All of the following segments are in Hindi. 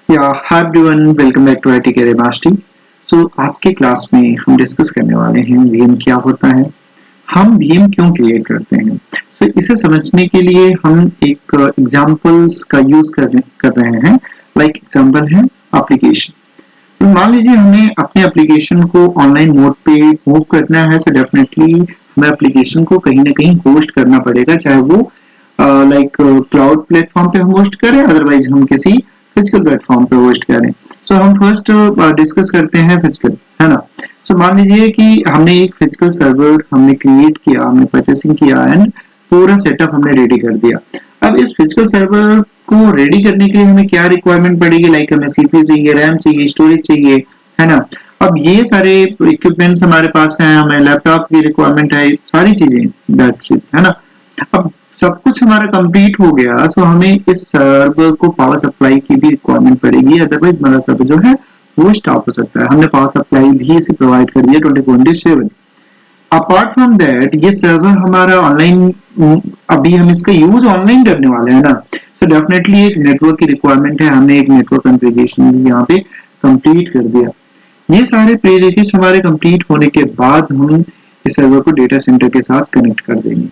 या hi everyone, welcome back to IT career mastery. आज के क्लास में हम डिस्कस करने वाले हैं वीएम क्या होता है, हम वीएम क्यों क्रिएट करते हैं। इसे समझने के लिए हम एक एग्जांपल्स का यूज कर रहे हैं। लाइक एग्जांपल है एप्लीकेशन। तो मान लीजिए हमें अपने एप्लीकेशन को ऑनलाइन मोड पे मूव करना है, सो डेफिनेटली हमें एप्लीकेशन को कहीं ना कहीं होस्ट करना पड़ेगा, चाहे वो लाइक क्लाउड प्लेटफॉर्म पे हम होस्ट करें, अदरवाइज हम किसी फिजिकल प्लेटफॉर्म पे होस्ट करें। हम फर्स्ट डिस्कस करते हैं फिजिकल, है ना। मान लीजिए कि हमने एक फिजिकल सर्वर हमने क्रिएट किया, हमने परचेसिंग किया एंड पूरा सेटअप हमने रेडी कर दिया। अब इस फिजिकल सर्वर को रेडी करने के लिए हमें क्या रिक्वायरमेंट पड़ेगी, लाइक हमें सीपीयू चाहिए, रैम चाहिए, स्टोरेज चाहिए, है ना। अब ये सारे इक्विपमेंट्स हमारे पास हैं, हमें लैपटॉप की रिक्वायरमेंट है, सारी चीजें, दैट्स इट, है ना। अब सब कुछ हमारा कंप्लीट हो गया, सो हमें इस सर्वर को पावर सप्लाई की भी रिक्वायरमेंट पड़ेगी, अदरवाइज हमारा सर्वर जो है वो स्टॉप हो सकता है। हमने पावर सप्लाई भी इसे प्रोवाइड कर दिया 24/7। अपार्ट फ्रॉम दैट ये सर्वर हमारा ऑनलाइन, अभी हम इसका यूज ऑनलाइन करने वाले हैं ना, सो डेफिनेटली एक नेटवर्क की रिक्वायरमेंट है। हमने एक नेटवर्क कॉन्फ़िगरेशन भी यहाँ पे कंप्लीट कर दिया। ये सारे प्रीरिक्विजिट्स हमारे कंप्लीट होने के बाद हम इस सर्वर को डेटा सेंटर के साथ कनेक्ट कर देंगे।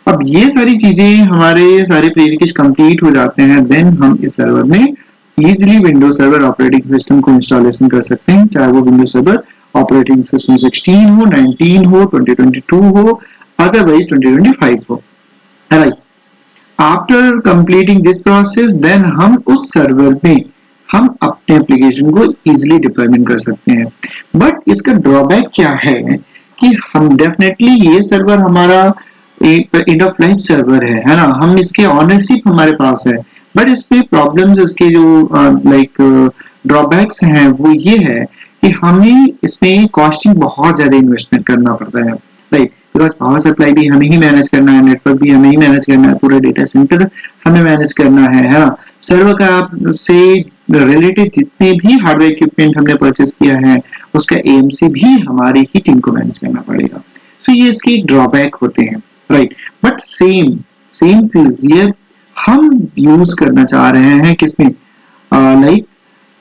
अब ये सारी चीजें, हमारे सारे प्रीरिक्विजिट्स कंप्लीट हो जाते हैं, देन हम इस सर्वर में easily Windows server operating system को इंस्टॉलेशन कर सकते हैं, चाहे वो विंडोज सर्वर ऑपरेटिंग सिस्टम 16 हो, 19 हो, 2022 हो, अदरवाइज 2025 हो, right. After completing this process, then हम उस सर्वर में हम अपने एप्लीकेशन को इजीली डिप्लॉयमेंट कर सकते हैं। बट इसका ड्रॉबैक क्या है कि हम डेफिनेटली ये सर्वर हमारा एक एंड ऑफ लाइफ सर्वर है ना, हम इसके ऑनरशिप हमारे पास है। बट इस पे प्रॉब्लम्स, इसके जो लाइक ड्रॉबैक्स हैं वो ये है कि हमें इसमें कॉस्टिंग बहुत ज्यादा इन्वेस्टमेंट करना पड़ता है, राइट। बिकॉज पावर सप्लाई भी हमें ही मैनेज करना है, नेटवर्क भी हमें ही मैनेज करना है, पूरा डेटा सेंटर हमें मैनेज करना है ना। सर्वर का से रिलेटेड जितने भी हार्डवेयर इक्विपमेंट हमने परचेस किया है उसका एएमसी भी हमारी ही टीम को मैनेज करना पड़ेगा। ये इसके एक ड्रॉबैक होते हैं, राइट। बट सेम सेम चीज ये हम यूज करना चाह रहे हैं किसमें, लाइक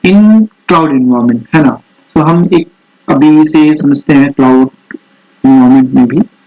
इन क्लाउड इन्वायरमेंट, है ना। हम एक अभी से समझते हैं क्लाउड इन्वायरमेंट में भी